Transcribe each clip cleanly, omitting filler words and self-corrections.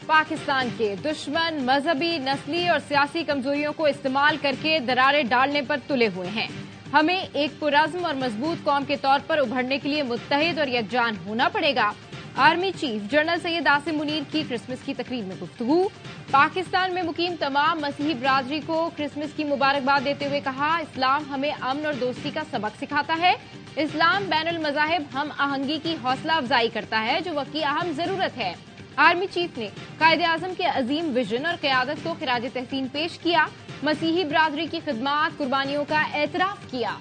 पाकिस्तान के दुश्मन मजहबी, नस्ली और सियासी कमजोरियों को इस्तेमाल करके दरारें डालने पर तुले हुए हैं। हमें एक पुरअज़्म और मजबूत कौम के तौर पर उभरने के लिए मुत्तहिद और यकजान होना पड़ेगा। Army chief general Syed Asim Munir की क्रिसमस की तकरीब में गुफ्तगू। पाकिस्तान में मुकीम तमाम मसीही बरादरी को क्रिसमस की मुबारकबाद देते हुए कहा, इस्लाम हमें अमन और दोस्ती का सबक सिखाता है। इस्लाम बैनुल मज़ाहिब हम आहंगी की हौसला अफजाई करता है, जो वक्त की अहम जरूरत है। आर्मी चीफ ने कायदे आजम के अजीम विजन और क़यादत को खिराज तहसीन पेश किया। मसीही बरादरी की खिदमात कुर्बानियों का एतराफ किया।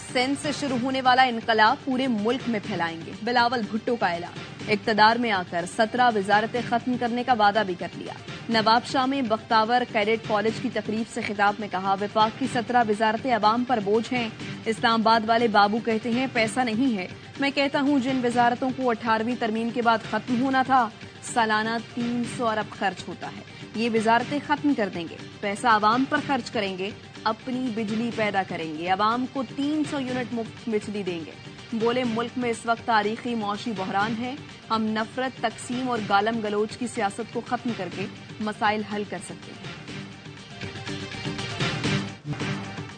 सिंध से शुरू होने वाला इनकलाब पूरे मुल्क में फैलाएंगे, बिलावल भुट्टो का ऐलान। इक्तदार में आकर 17 वजारतें खत्म करने का वादा भी कर लिया। नवाब शाह में बख्तावर कैडेट कॉलेज की तकरीब से खिताब में कहा, विफाक की 17 वजारतें अवाम पर बोझ हैं। इस्लामाबाद वाले बाबू कहते हैं पैसा नहीं है। मैं कहता हूं जिन वजारतों को 18वीं तरमीम के बाद खत्म होना था, सालाना 300 अरब खर्च होता है, ये वजारतें खत्म कर देंगे। पैसा अवाम पर खर्च करेंगे, अपनी बिजली पैदा करेंगे, अवाम को 300 यूनिट मुफ्त बिजली देंगे। बोले, मुल्क में इस वक्त तारीखी मौशी बहरान है। हम नफरत, तकसीम और गालम गलोच की सियासत को खत्म करके मसाइल हल कर सकते हैं।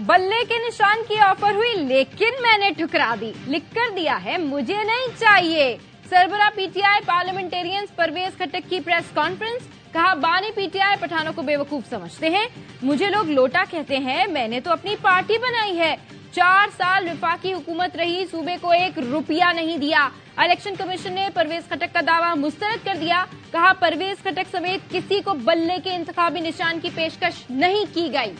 बल्ले के निशान की ऑफर हुई, लेकिन मैंने ठुकरा दी। लिख कर दिया है, मुझे नहीं चाहिए। सरबरा पीटीआई पार्लियामेंटेरियंस परवेज खट्टक की प्रेस कॉन्फ्रेंस। कहा, बानी पीटीआई पठानों को बेवकूफ समझते हैं। मुझे लोग लोटा कहते हैं, मैंने तो अपनी पार्टी बनाई है। 4 साल विफाकी हुकूमत रही, सूबे को 1 रुपया नहीं दिया। इलेक्शन कमीशन ने परवेज खट्टक का दावा मुस्तरद कर दिया। कहा, परवेज खट्टक समेत किसी को बल्ले के इंतखाबी निशान की पेशकश नहीं की गई।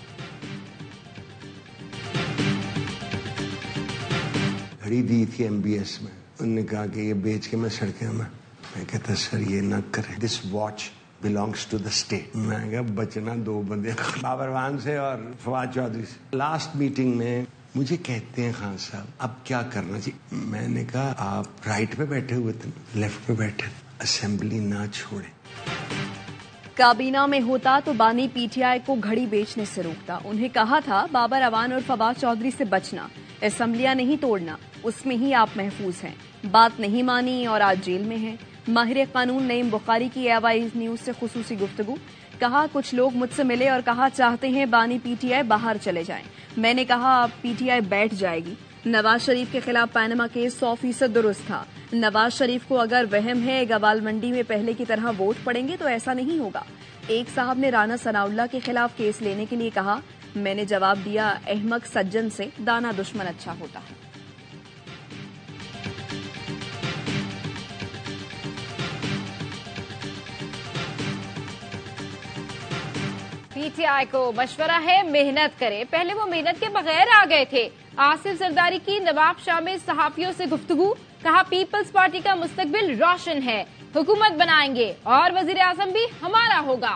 घड़ी दी थी MBS में, उन्होंने कहा कि ये बेच के मैं सड़कें में। मैं कहता सर ये न करें, this watch belongs to the state. मैं कहा बचना 2 बंदे, बाबर खान से और फवाद चौधरी से। लास्ट मीटिंग में मुझे कहते हैं, खान साहब अब क्या करना चाहिए। मैंने कहा आप राइट पे बैठे हुए थे, लेफ्ट पे बैठे, असेंबली ना छोड़े। काबीना में होता तो बानी पीटीआई को घड़ी बेचने से रोकता। उन्हें कहा था बाबर अवान और फवाद चौधरी से बचना, असेंबलियां नहीं तोड़ना, उसमें ही आप महफूज हैं। बात नहीं मानी और आज जेल में हैं। माहिर कानून नईम बुखारी की AY न्यूज से खुसूसी गुफ्तगू। कहा, कुछ लोग मुझसे मिले और कहा चाहते हैं बानी पीटीआई बाहर चले जाएं। मैंने कहा अब पीटीआई बैठ जाएगी। नवाज शरीफ के खिलाफ पैनमा केस 100% दुरुस्त था। नवाज शरीफ को अगर वहम है गवाल मंडी में पहले की तरह वोट पड़ेंगे तो ऐसा नहीं होगा। एक साहब ने राना सनाउल्लाह के खिलाफ केस लेने के लिए कहा, मैंने जवाब दिया, अहमक सज्जन से दाना दुश्मन अच्छा होता है। पीटीआई को मशवरा है, मेहनत करे। पहले वो मेहनत के बगैर आ गए थे। आसिफ जरदारी की नवाब शाह में सहाफियों से गुफ्तगू। कहा, पीपल्स पार्टी का मुस्तकबिल रोशन है, हुकूमत बनाएंगे और वजीर आजम भी हमारा होगा।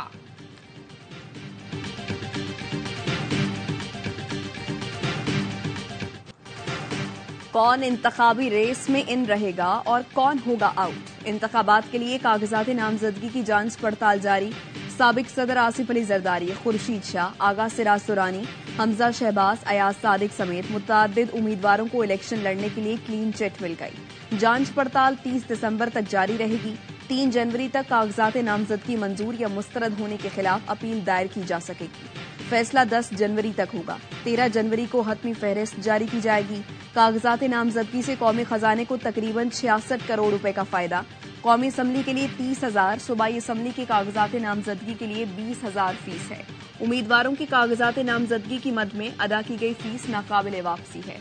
कौन इंतखाबी रेस में इन रहेगा और कौन होगा आउट। इंतखाबात के लिए कागजात नामजदगी की जांच पड़ताल जारी। साबिक सदर आसिफ अली जरदारी, खुर्शीद शाह, आगा सिराज दुरानी, हमजा शहबाज, अयाज सादिक समेत मुतअद्दिद उम्मीदवारों को इलेक्शन लड़ने के लिए क्लीन चिट मिल गई। जांच पड़ताल 30 दिसंबर तक जारी रहेगी। 3 जनवरी तक कागजात नामजदगी मंजूर या मुस्तरद होने के खिलाफ अपील दायर की जा सकेगी। फैसला 10 जनवरी तक होगा। 13 जनवरी को हतमी फहरिस्त जारी की जाएगी। कागजात नामजदगी से कौमी खजाने को तकरीबन 66 करोड़ रुपए का फायदा। कौमी असम्बली के लिए 30,000, सूबाई असम्बली के कागजात नामजदगी के लिए 20,000 फीस है। उम्मीदवारों की कागजात नामजदगी की मद में अदा की गई फीस नाकाबिले वापसी है।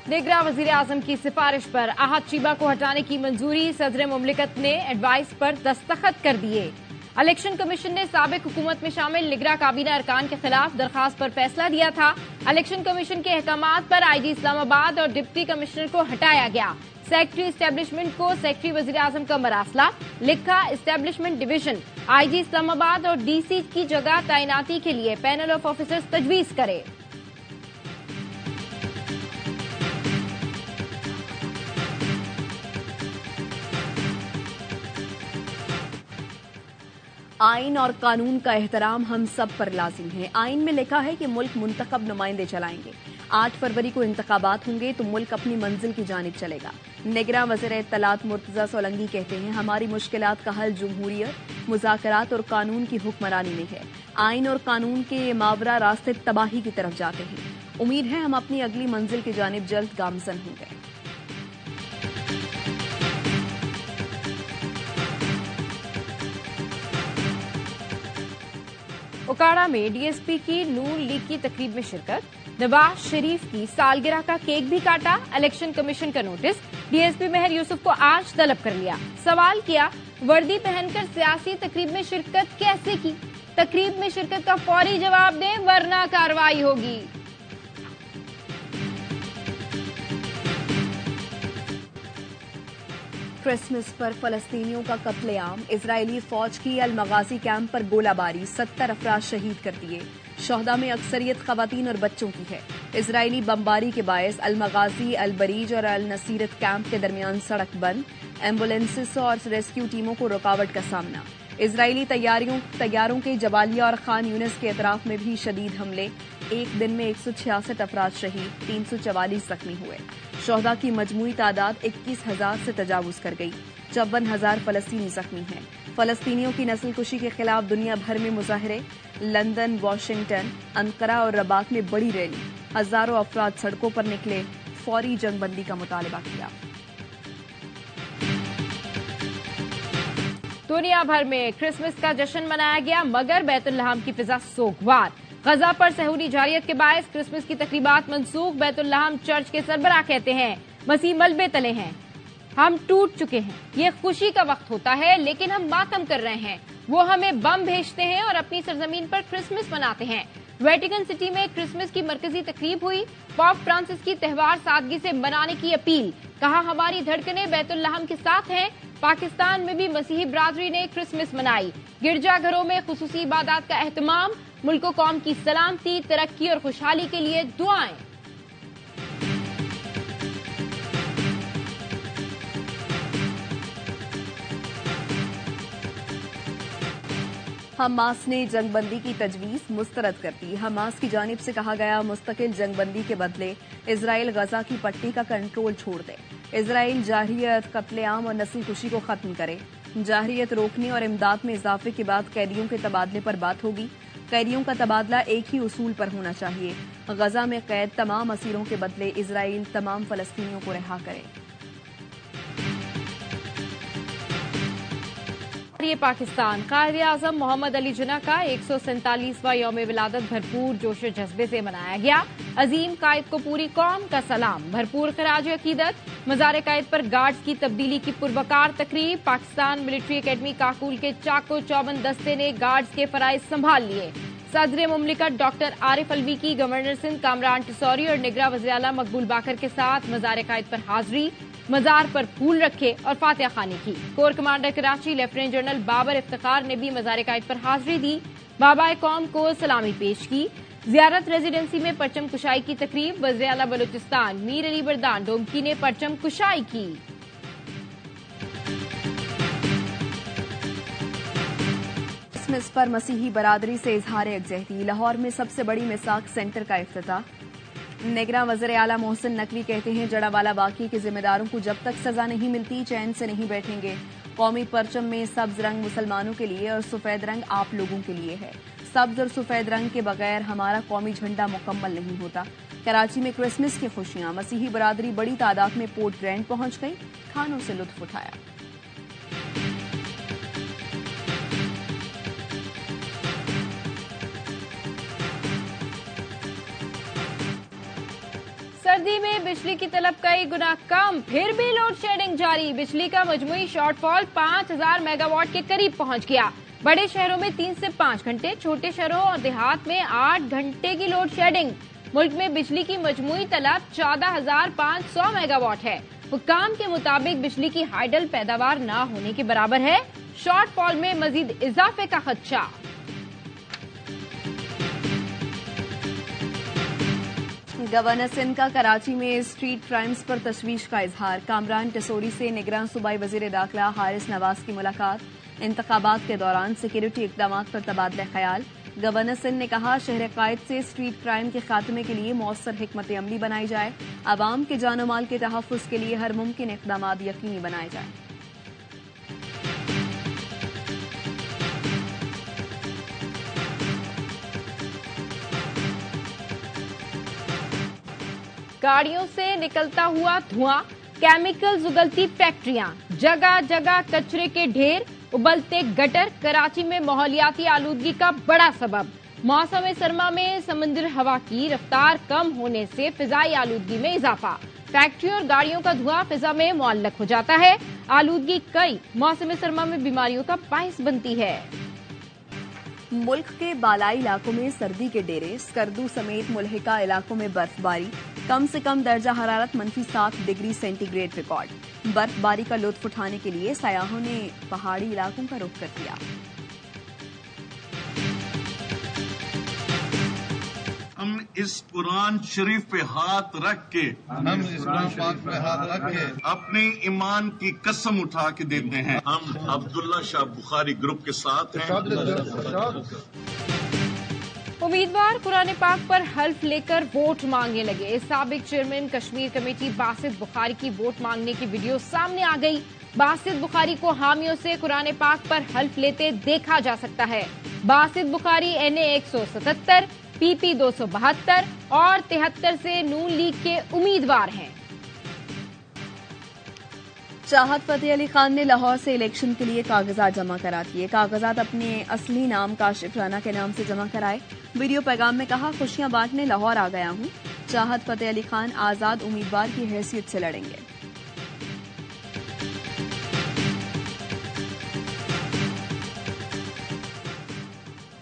निगरां वजीर आजम की सिफारिश पर आहद शीबा को हटाने की मंजूरी। सदर मुमलिकत ने एडवाइस पर दस्तखत कर दिए। इलेक्शन कमीशन ने साबिक हुकूमत में शामिल निगरां काबीना अरकान के खिलाफ दरखास्त पर फैसला दिया था। इलेक्शन कमीशन के अहकामात पर IG इस्लामाबाद और डिप्टी कमिश्नर को हटाया गया। सेक्रेटरी इस्टेब्लिशमेंट को सेक्रेटरी वजीर आजम का मरासला। लिखा, इस्टेब्लिशमेंट डिवीजन IG इस्लामाबाद और DC की जगह तैनाती के लिए पैनल ऑफ ऑफिसर्स तजवीज करे। आइन और कानून का एहतराम हम सब पर लाजिम है। आइन में लिखा है कि मुल्क मुंतखब नुमाइंदे चलाएंगे। 8 फरवरी को इंतखाबात होंगे तो मुल्क अपनी मंजिल की जानिब चलेगा। निगरां वज़ीर इत्तलात मुर्तज़ा सोलंकी कहते हैं, हमारी मुश्किलात का हल जमहूरियत, मुज़ाकरात और कानून की हुक्मरानी में है। आइन और कानून के मावरा रास्ते तबाही की तरफ जाते हैं। उम्मीद है हम अपनी अगली मंजिल की जानिब जल्द गामज़न होंगे। उकाड़ा में डीएसपी की नून लीग की तकरीब में शिरकत। नवाज शरीफ की सालगिरह का केक भी काटा। इलेक्शन कमीशन का नोटिस। डीएसपी मेहर यूसुफ को आज तलब कर लिया। सवाल किया, वर्दी पहनकर सियासी तकरीब में शिरकत कैसे की? तकरीब में शिरकत का फौरी जवाब दें वरना कार्रवाई होगी। क्रिसमस पर फलस्तीनियों का कत्लेआम। इजरायली फौज की अल-मगाजी कैंप पर गोलाबारी, 70 अफराद शहीद कर दिए। शोहदा में अक्सरियत खवातीन और बच्चों की है। इजरायली बमबारी के बायस अल-मगाजी, अल-बरीज और अल-नसीरत कैंप के दरमियान सड़क बंद। एम्बुलेंसेस और रेस्क्यू टीमों को रुकावट का सामना। इजरायली तैयारों के जबालिया और खान यूनिस के अतराफ में भी शदीद हमले। एक दिन में 166 अफराद शहीद, 344 जख्मी हुए। शोहदा की मजमूई तादाद 21,000 से तजावुज कर गई। 54,000 फलस्तीनी जख्मी हैं। फलस्तीनियों की नस्लकुशी के खिलाफ दुनिया भर में मुजाहरे। लंदन, वाशिंगटन, अंकारा और रबात में बड़ी रैली। हजारों अफराद सड़कों पर निकले, फौरी जंगबंदी का मुतालबा किया। दुनिया भर में क्रिसमस का जश्न मनाया गया, मगर बैतुल्लहम की फिजा सोगवार। गजा पर सहूरी जारियत के बायस क्रिसमस की तकरीबात मंसूख। बैतुल्लहम चर्च के सरबराह कहते हैं, मसीह मलबे तले हैं, हम टूट चुके हैं। ये खुशी का वक्त होता है लेकिन हम मातम कर रहे हैं। वो हमें बम भेजते हैं और अपनी सरजमीन पर क्रिसमस मनाते हैं। वेटिकन सिटी में क्रिसमस की मरकजी तकरीब हुई। पॉप फ्रांसिस की त्योहार सादगी से मनाने की अपील। कहा, हमारी धड़कनें बैतुल्लहम के साथ हैं। पाकिस्तान में भी मसीही बरादरी ने क्रिसमस मनाई। गिरजाघरों में खुसूसी इबादत का एहतमाम। मुल्क व कौम की सलामती, तरक्की और खुशहाली के लिए दुआएं। हमास ने जंगबंदी की तजवीज मुस्तरद कर दी। हमास की जानिब से कहा गया, मुस्तकिल जंगबंदी के बदले इजराइल गजा की पट्टी का कंट्रोल छोड़ दे। इजराइल जाहिरियत, कत्लेआम और नस्लकुशी को खत्म करे। जाहिरियत रोकने और इमदाद में इजाफे के बाद कैदियों के तबादले पर बात होगी। कैदियों का तबादला एक ही उसूल पर होना चाहिए। गजा में कैद तमाम असीरों के बदले इजराइल तमाम फलस्तीनियों को रिहा करे। ये पाकिस्तान कायदे आजम मोहम्मद अली जिन्ना का 147वां यौम विलादत भरपूर जोश जज्बे से मनाया गया। अजीम कायद को पूरी कौम का सलाम, भरपूर खराज अकीदत। मज़ार कायद पर गार्ड्स की तब्दीली की पुरवकार तकरीब। पाकिस्तान मिलिट्री अकेडमी काकुल के चाको चौबंद दस्ते ने गार्ड्स के फराइज संभाल लिए। सदर मुमलिकत डॉक्टर आरिफ अलवी की गवर्नर सिंध कामरान टिसौरी और निगरां वज़ीर आला मकबूल बाकर के साथ मज़ार कायद पर हाजिरी। मजार पर फूल रखे और फातिहा खानी की। Core commander Karachi lieutenant general Babar Iftikhar ने भी मज़ार कायद पर हाजिरी दी। बाबाए कौम को सलामी पेश की। जियारत रेजिडेंसी में परचम कुशाई की तकरीब। वज़ीर आला बलूचिस्तान मीर अली बरदान डोमकी ने परचम कुशाई की। क्रिसमस पर मसीही बरादरी से इजहार यकजहती। लाहौर में सबसे बड़ी मिसाक सेंटर का इफ्तिताह। निगरां वज़ीर आला मोहसिन नकवी कहते हैं, जड़ावाला वाक़ई के जिम्मेदारों को जब तक सजा नहीं मिलती चैन से नहीं बैठेंगे। कौमी परचम में सब्ज रंग मुसलमानों के लिए और सफेद रंग आप लोगों के लिए है। सब्ज और सफेद रंग के बगैर हमारा कौमी झंडा मुकम्मल नहीं होता। कराची में क्रिसमस की खुशियां। मसीही बरादरी बड़ी तादाद में पोर्ट ग्रैंड पहुंच गई, खानों से लुत्फ उठाया। सर्दी में बिजली की तलब कई गुना कम, फिर भी लोड शेडिंग जारी। बिजली का मजमूई शॉर्टफॉल 5000 मेगावाट के करीब पहुंच गया। बड़े शहरों में 3 से 5 घंटे, छोटे शहरों और देहात में 8 घंटे की लोड शेडिंग। मुल्क में बिजली की मजमूई तलब 14,500 मेगावाट है। हुक्काम के मुताबिक बिजली की हाइडल पैदावार न होने के बराबर है। शॉर्टफॉल में मजीद इजाफे का खदशा। गवर्नर सिंध का कराची में स्ट्रीट क्राइम्स पर तशवीश का इजहार। कामरान टिसौरी से निगरान सूबाई वजीर दाखिला हारिस नवाज की मुलाकात। इंतखाबात के दौरान सिक्योरिटी इकदाम पर तबादला ख्याल। गवर्नर सिंध ने कहा, शहर कायद से स्ट्रीट क्राइम के खात्मे के लिए मौसर हिकमत अमली बनाई जाए। आवाम के जानो माल के तहफ़्फ़ुज़ के लिए हर मुमकिन इकदाम यकीनी बनाए जाए। गाड़ियों से निकलता हुआ धुआं, केमिकल्स उगलती फैक्ट्रियां, जगह जगह कचरे के ढेर, उबलते गटर कराची में माहौलियाती आलूदगी का बड़ा सबब। मौसम सरमा में समुद्र हवा की रफ्तार कम होने से फिजाई आलूदगी में इजाफा। फैक्ट्रियों और गाड़ियों का धुआं फिजा में मुअल्लक हो जाता है। आलूदगी कई मौसम सरमा में बीमारियों का बाइस बनती है। मुल्क के बालाई इलाकों में सर्दी के डेरे, स्कर्दू समेत मुल्हिका इलाकों में बर्फबारी। कम से कम दर्जा हरारत -7 डिग्री सेंटीग्रेड रिकॉर्ड। बर्फबारी का लुत्फ उठाने के लिए सयाहों ने पहाड़ी इलाकों का रुख कर दिया। हम इस कुरान शरीफ पे हाथ रख के अपने ईमान की कसम उठा के देते हैं, हम अब्दुल्ला शाह बुखारी ग्रुप के साथ हैं। उम्मीदवार कुरान पाक पर हल्फ लेकर वोट मांगने लगे। साबिक चेयरमैन कश्मीर कमेटी बासित बुखारी की वोट मांगने की वीडियो सामने आ गई। बासित बुखारी को हामियों से कुरान पाक पर हल्फ लेते देखा जा सकता है। बासित बुखारी NA 177, PP 272 और 73 से नून लीग के उम्मीदवार हैं। चाहत फतेह अली खान ने लाहौर से इलेक्शन के लिए कागजात जमा करा दिए। कागजात अपने असली नाम काशिफ राना के नाम से जमा कराए। वीडियो पैगाम में कहा, खुशियां बांटने लाहौर आ गया हूं। चाहत फतेह अली खान आजाद उम्मीदवार की हैसियत से लड़ेंगे।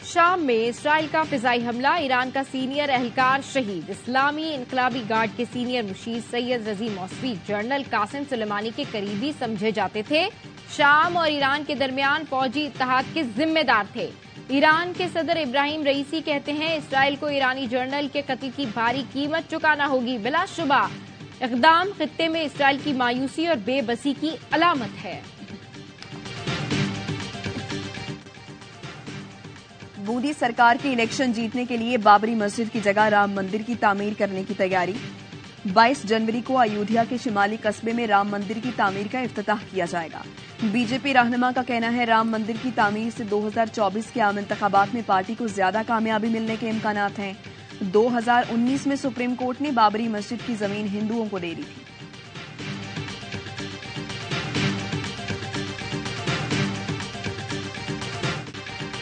शाम में इसराइल का फिजाई हमला, ईरान का सीनियर एहलकार शहीद। इस्लामी इनकलाबी गार्ड के सीनियर मुशीर सैयद रजी मौसवी जनरल कासिम सुलेमानी के करीबी समझे जाते थे। शाम और ईरान के दरमियान फौजी इत्तेहाद के जिम्मेदार थे। ईरान के सदर इब्राहिम रईसी कहते हैं, इसराइल को ईरानी जनरल के कत्ल की भारी कीमत चुकाना होगी। बिलाशुबा इक़दाम खित्ते में इसराइल की मायूसी और बेबसी की अलामत है। मोदी सरकार की इलेक्शन जीतने के लिए बाबरी मस्जिद की जगह राम मंदिर की तामीर करने की तैयारी। 22 जनवरी को अयोध्या के शिमाली कस्बे में राम मंदिर की तामीर का इफ्तिताह किया जाएगा। बीजेपी रहनुमा का कहना है, राम मंदिर की तामीर से 2024 के आम इंतखाबात में पार्टी को ज्यादा कामयाबी मिलने के इम्कानात हैं। 2019 में सुप्रीम कोर्ट ने बाबरी मस्जिद की जमीन हिंदुओं को दे दी थी।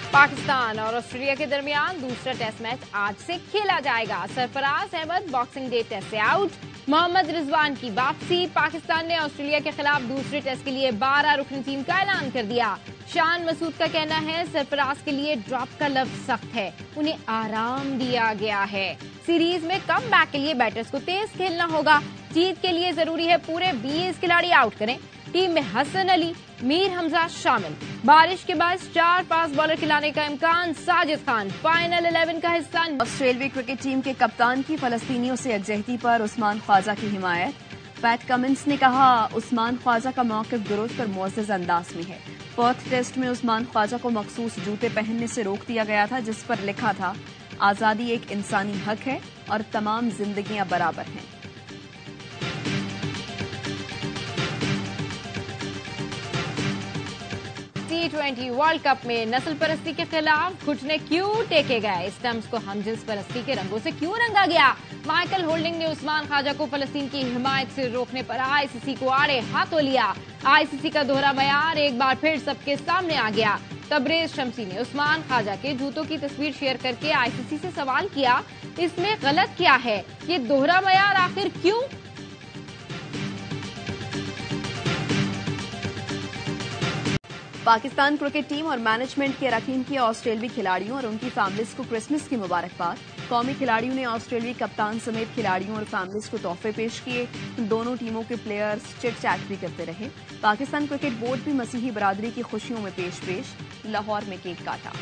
पाकिस्तान और ऑस्ट्रेलिया के दरमियान दूसरा टेस्ट मैच आज से खेला जाएगा। Sarfaraz Ahmed boxing day test से आउट। मोहम्मद रिजवान की वापसी। पाकिस्तान ने ऑस्ट्रेलिया के खिलाफ दूसरे टेस्ट के लिए 12 रुकनी टीम का ऐलान कर दिया। शान मसूद का कहना है, सरफराज के लिए ड्रॉप का लफ्ज सख्त है, उन्हें आराम दिया गया है। सीरीज में कम बैक के लिए बैटर्स को तेज खेलना होगा। जीत के लिए जरूरी है पूरे 20 खिलाड़ी आउट करें। टीम में हसन अली, मीर हमजा शामिल। बारिश के बाद 4 फास्ट बॉलर खिलाने का इम्कान। साजिद खान फाइनल 11 का हिस्सा। ऑस्ट्रेलियाई क्रिकेट टीम के कप्तान की फलस्तीनियों से यकजहती पर उस्मान ख्वाजा की हिमायत। पैट कमिंस ने कहा, उस्मान ख्वाजा का मौक़िफ़ दुरुस्त और मुअज़्ज़ज़ अंदाज में है। पर्थ टेस्ट में उस्मान ख्वाजा को मखसूस जूते पहनने से रोक दिया गया था, जिस पर लिखा था, आज़ादी एक इंसानी हक है और तमाम जिंदगियां बराबर हैं। T20 वर्ल्ड कप में नस्ल परस्ती के खिलाफ घुटने क्यों टेके गए? स्टम्प्स को हमजिन्स परस्ती के रंगों से क्यों रंगा गया? माइकल होल्डिंग ने उस्मान ख्वाजा को फलस्तीन की हिमायत से रोकने पर ICC को आड़े हाथों लिया। ICC का दोहरा मयार एक बार फिर सबके सामने आ गया। तबरेज शमसी ने उस्मान ख्वाजा के जूतों की तस्वीर शेयर करके ICC से सवाल किया, इसमें गलत क्या है? ये दोहरा मयार आखिर क्यों? पाकिस्तान क्रिकेट टीम और मैनेजमेंट के अरकान की ऑस्ट्रेलियाई खिलाड़ियों और उनकी फैमिलीज को क्रिसमस की मुबारकबाद। कौमी खिलाड़ियों ने ऑस्ट्रेलियाई कप्तान समेत खिलाड़ियों और फैमिलीज को तोहफे पेश किए। दोनों टीमों के प्लेयर्स चिट चैट भी करते रहे। पाकिस्तान क्रिकेट बोर्ड भी मसीही बरादरी की खुशियों में पेश लाहौर में केक काटा।